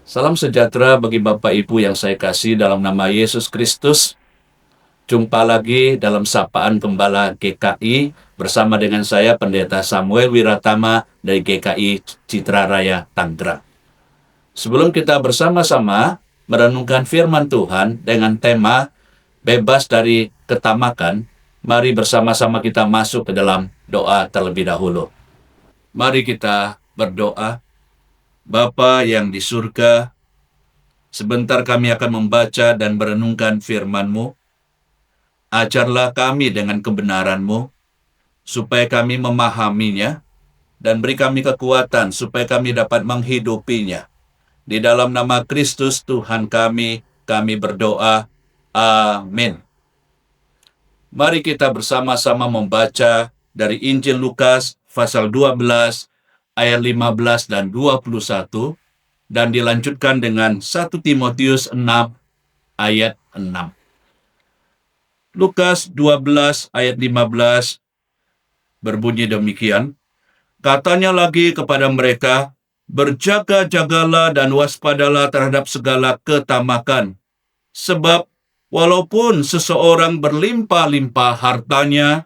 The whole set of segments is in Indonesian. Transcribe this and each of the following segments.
Salam sejahtera bagi Bapak Ibu yang saya kasih dalam nama Yesus Kristus. Jumpa lagi dalam Sapaan Gembala GKI bersama dengan saya Pendeta Samuel Wiratama dari GKI Citra Raya Tanggerang. Sebelum kita bersama-sama merenungkan firman Tuhan dengan tema bebas dari ketamakan, mari bersama-sama kita masuk ke dalam doa terlebih dahulu. Mari kita berdoa. Bapa yang di surga, sebentar kami akan membaca dan merenungkan firman-Mu. Ajarlah kami dengan kebenaran-Mu, supaya kami memahaminya, dan beri kami kekuatan supaya kami dapat menghidupinya. Di dalam nama Kristus Tuhan kami berdoa. Amin. Mari kita bersama-sama membaca dari Injil Lukas pasal 12 ayat 15 dan 21 dan dilanjutkan dengan 1 Timotius 6 ayat 6. Lukas 12 ayat 15 berbunyi demikian. Katanya lagi kepada mereka, berjaga-jagalah dan waspadalah terhadap segala ketamakan. Sebab walaupun seseorang berlimpah-limpah hartanya,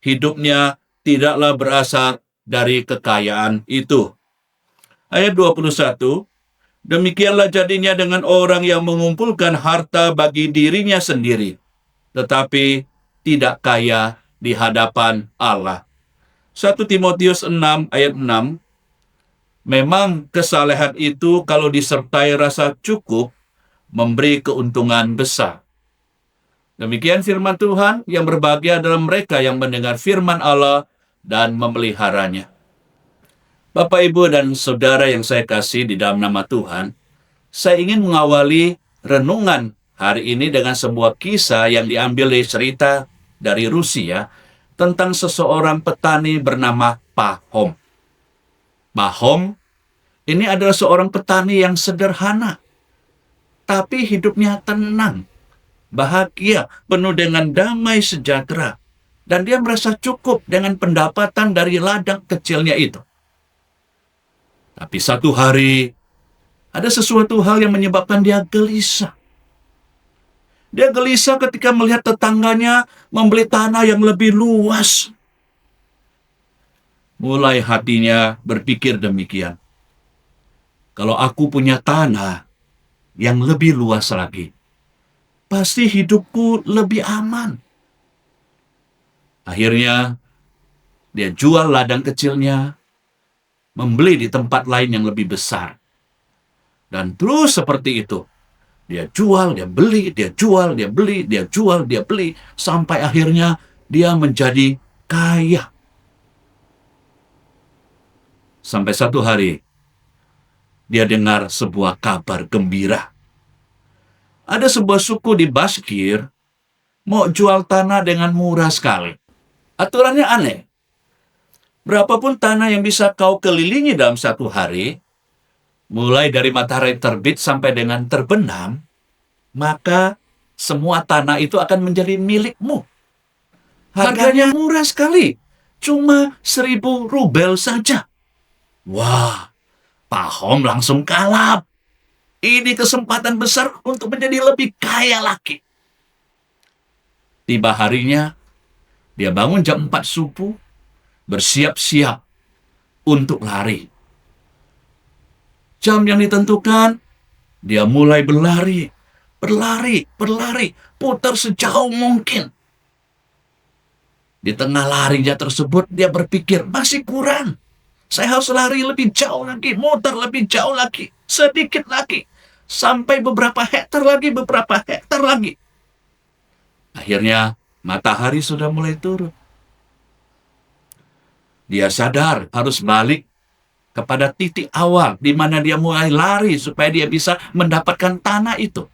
hidupnya tidaklah berasal dari kekayaan itu. Ayat 21, demikianlah jadinya dengan orang yang mengumpulkan harta bagi dirinya sendiri, tetapi tidak kaya di hadapan Allah. 1 Timotius 6 ayat 6, memang kesalehan itu kalau disertai rasa cukup, memberi keuntungan besar. Demikian firman Tuhan, yang berbahagia adalah mereka yang mendengar firman Allah dan memeliharanya. Bapak, Ibu, dan Saudara yang saya kasih di dalam nama Tuhan, saya ingin mengawali renungan hari ini dengan sebuah kisah yang diambil dari cerita dari Rusia tentang seseorang petani bernama Pahom. Pahom ini adalah seorang petani yang sederhana, tapi hidupnya tenang, bahagia, penuh dengan damai sejahtera, dan dia merasa cukup dengan pendapatan dari ladang kecilnya itu. Tapi satu hari, ada sesuatu hal yang menyebabkan dia gelisah. Dia gelisah ketika melihat tetangganya membeli tanah yang lebih luas. Mulai hatinya berpikir demikian. Kalau aku punya tanah yang lebih luas lagi, pasti hidupku lebih aman. Akhirnya, dia jual ladang kecilnya, membeli di tempat lain yang lebih besar. Dan terus seperti itu. Dia jual, dia beli, dia jual, dia beli, dia jual, dia beli, sampai akhirnya dia menjadi kaya. Sampai satu hari, dia dengar sebuah kabar gembira. Ada sebuah suku di Baskir mau jual tanah dengan murah sekali. Aturannya aneh. Berapapun tanah yang bisa kau kelilingi dalam satu hari, mulai dari matahari terbit sampai dengan terbenam, maka semua tanah itu akan menjadi milikmu. Harganya murah sekali, cuma 1.000 rubel saja. Wah, Pahom langsung kalap. Ini kesempatan besar untuk menjadi lebih kaya lagi. Tiba harinya, dia bangun jam 4 subuh, bersiap-siap untuk lari. Jam yang ditentukan, dia mulai berlari, putar sejauh mungkin. Di tengah larinya tersebut, dia berpikir, masih kurang. Saya harus lari lebih jauh lagi, muter lebih jauh lagi, sedikit lagi, sampai beberapa hektar lagi. Akhirnya, matahari sudah mulai turun. Dia sadar harus balik kepada titik awal di mana dia mulai lari supaya dia bisa mendapatkan tanah itu.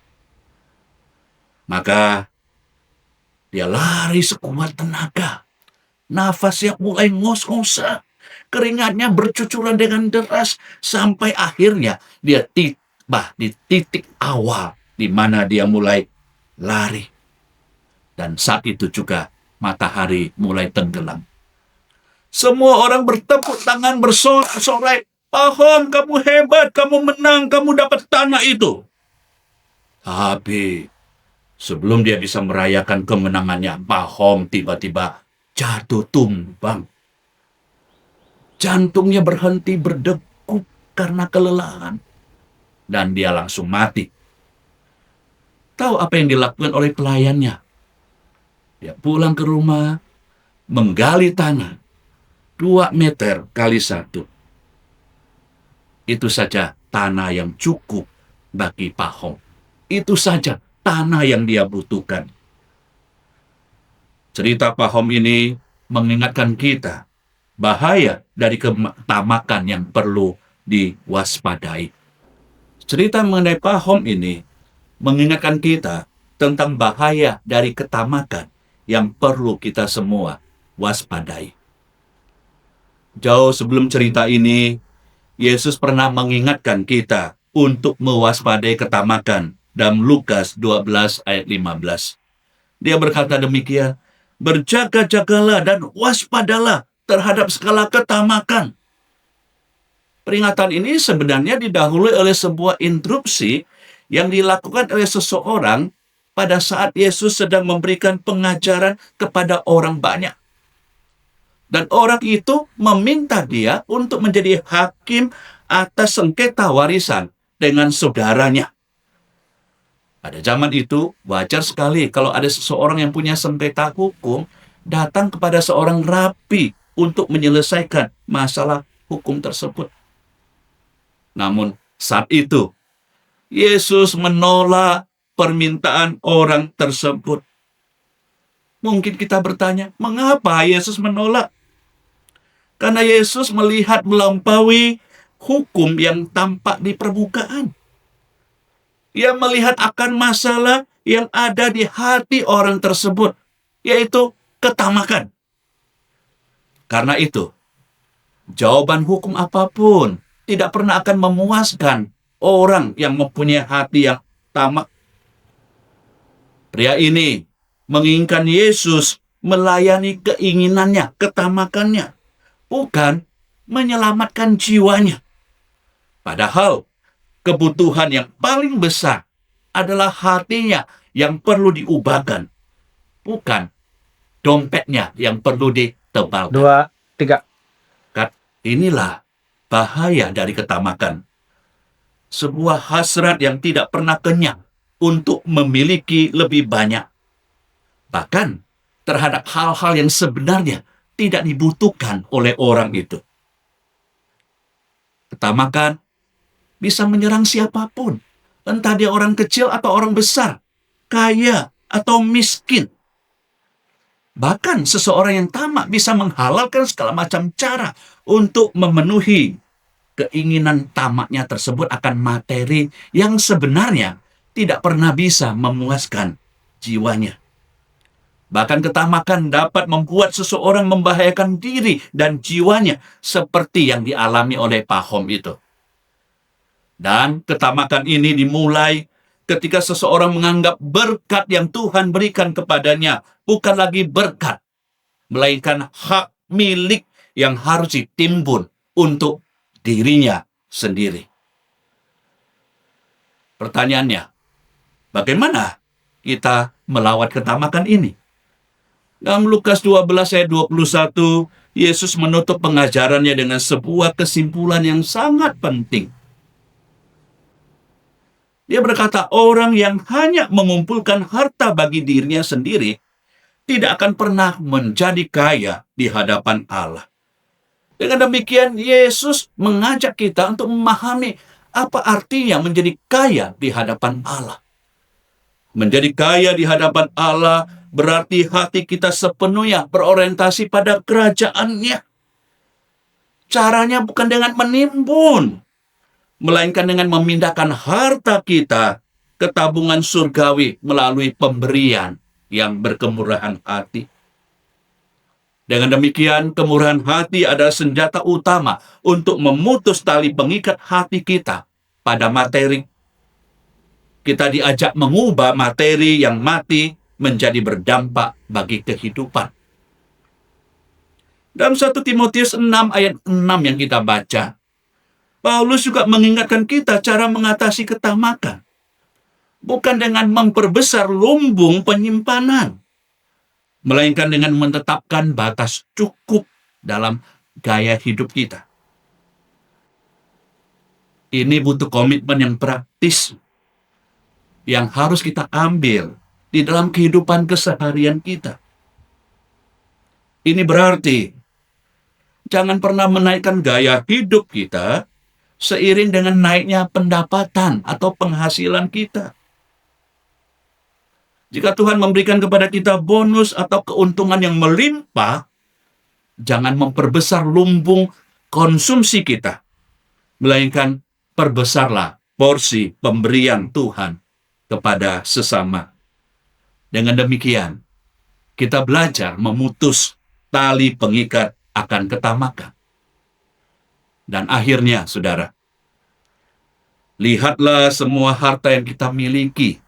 Maka dia lari sekuat tenaga. Nafasnya mulai ngos-ngosan. Keringatnya bercucuran dengan deras sampai akhirnya dia tiba di titik awal di mana dia mulai lari. Dan saat itu juga matahari mulai tenggelam. Semua orang bertepuk tangan, bersorak-sorai. Pahom, kamu hebat, kamu menang, kamu dapat tanah itu. Tapi sebelum dia bisa merayakan kemenangannya, Pahom tiba-tiba jatuh tumbang. Jantungnya berhenti berdegup karena kelelahan. Dan dia langsung mati. Tahu apa yang dilakukan oleh pelayannya? Dia pulang ke rumah, menggali tanah 2 meter kali 1. Itu saja tanah yang cukup bagi Pahom. Itu saja tanah yang dia butuhkan. Cerita Pahom ini mengingatkan kita bahaya dari ketamakan yang perlu diwaspadai. Cerita mengenai Pahom ini mengingatkan kita tentang bahaya dari ketamakan yang perlu kita semua waspadai. Jauh sebelum cerita ini, Yesus pernah mengingatkan kita untuk mewaspadai ketamakan dalam Lukas 12 ayat 15. Dia berkata demikian, berjaga-jagalah dan waspadalah terhadap segala ketamakan. Peringatan ini sebenarnya didahului oleh sebuah interupsi yang dilakukan oleh seseorang pada saat Yesus sedang memberikan pengajaran kepada orang banyak. Dan orang itu meminta dia untuk menjadi hakim atas sengketa warisan dengan saudaranya. Pada zaman itu, wajar sekali kalau ada seseorang yang punya sengketa hukum datang kepada seorang rabi untuk menyelesaikan masalah hukum tersebut. Namun saat itu, Yesus menolak permintaan orang tersebut. Mungkin kita bertanya, mengapa Yesus menolak? Karena Yesus melihat melampaui hukum yang tampak di permukaan. Ia melihat akan masalah yang ada di hati orang tersebut, yaitu ketamakan. Karena itu, jawaban hukum apapun tidak pernah akan memuaskan orang yang mempunyai hati yang tamak. Pria ini menginginkan Yesus melayani keinginannya, ketamakannya, bukan menyelamatkan jiwanya. Padahal kebutuhan yang paling besar adalah hatinya yang perlu diubahkan, bukan dompetnya yang perlu ditebalkan. 2, 3. Inilah bahaya dari ketamakan. Sebuah hasrat yang tidak pernah kenyang untuk memiliki lebih banyak. Bahkan terhadap hal-hal yang sebenarnya tidak dibutuhkan oleh orang itu. Ketamakan bisa menyerang siapapun, entah dia orang kecil atau orang besar, kaya atau miskin. Bahkan seseorang yang tamak bisa menghalalkan segala macam cara untuk memenuhi keinginan tamaknya tersebut akan materi yang sebenarnya tidak pernah bisa memuaskan jiwanya. Bahkan ketamakan dapat membuat seseorang membahayakan diri dan jiwanya seperti yang dialami oleh Pahom itu. Dan ketamakan ini dimulai ketika seseorang menganggap berkat yang Tuhan berikan kepadanya bukan lagi berkat, melainkan hak milik yang harus ditimbun untuk dirinya sendiri. Pertanyaannya, bagaimana kita melawat ketamakan ini? Dalam Lukas 12 ayat 21, Yesus menutup pengajarannya dengan sebuah kesimpulan yang sangat penting. Dia berkata, orang yang hanya mengumpulkan harta bagi dirinya sendiri tidak akan pernah menjadi kaya di hadapan Allah. Dengan demikian, Yesus mengajak kita untuk memahami apa artinya menjadi kaya di hadapan Allah. Menjadi kaya di hadapan Allah berarti hati kita sepenuhnya berorientasi pada kerajaan-Nya. Caranya bukan dengan menimbun, melainkan dengan memindahkan harta kita ke tabungan surgawi melalui pemberian yang berkemurahan hati. Dengan demikian, kemurahan hati adalah senjata utama untuk memutus tali pengikat hati kita pada materi. Kita diajak mengubah materi yang mati menjadi berdampak bagi kehidupan. Dalam 1 Timotius 6 ayat 6 yang kita baca, Paulus juga mengingatkan kita cara mengatasi ketamakan. Bukan dengan memperbesar lumbung penyimpanan, melainkan dengan menetapkan batas cukup dalam gaya hidup kita. Ini butuh komitmen yang praktis, yang harus kita ambil di dalam kehidupan keseharian kita. Ini berarti jangan pernah menaikkan gaya hidup kita seiring dengan naiknya pendapatan atau penghasilan kita. Jika Tuhan memberikan kepada kita bonus atau keuntungan yang melimpah, jangan memperbesar lumbung konsumsi kita, melainkan perbesarlah porsi pemberian Tuhan kepada sesama. Dengan demikian, kita belajar memutus tali pengikat akan ketamakan. Dan akhirnya, saudara, lihatlah semua harta yang kita miliki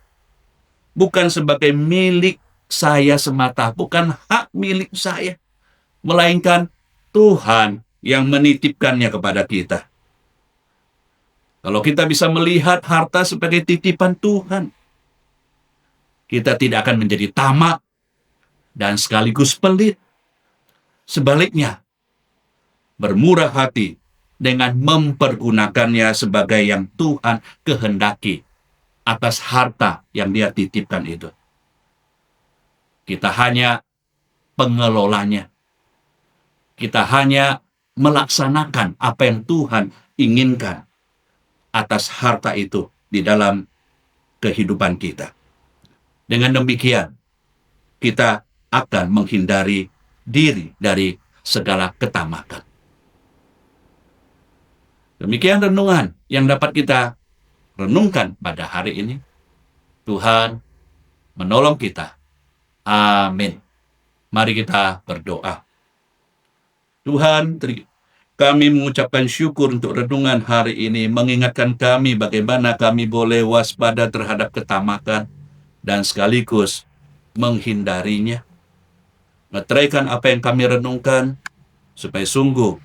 bukan sebagai milik saya semata, bukan hak milik saya, melainkan Tuhan yang menitipkannya kepada kita. Kalau kita bisa melihat harta sebagai titipan Tuhan, kita tidak akan menjadi tamak dan sekaligus pelit. Sebaliknya, bermurah hati dengan mempergunakannya sebagai yang Tuhan kehendaki atas harta yang Dia titipkan itu. Kita hanya pengelolanya. Kita hanya melaksanakan apa yang Tuhan inginkan atas harta itu di dalam kehidupan kita. Dengan demikian, kita akan menghindari diri dari segala ketamakan. Demikian renungan yang dapat kita renungkan pada hari ini. Tuhan menolong kita. Amin. Mari kita berdoa. Tuhan, kami mengucapkan syukur untuk renungan hari ini, mengingatkan kami bagaimana kami boleh waspada terhadap ketamakan dan sekaligus menghindarinya. Meteraikan apa yang kami renungkan, supaya sungguh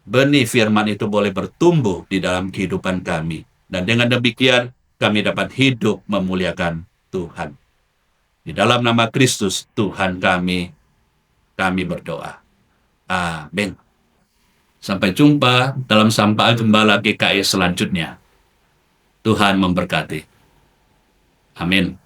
benih firman itu boleh bertumbuh di dalam kehidupan kami. Dan dengan demikian, kami dapat hidup memuliakan Tuhan. Di dalam nama Kristus, Tuhan kami berdoa. Amin. Sampai jumpa dalam Sapa Gembala GKI selanjutnya. Tuhan memberkati. Amin.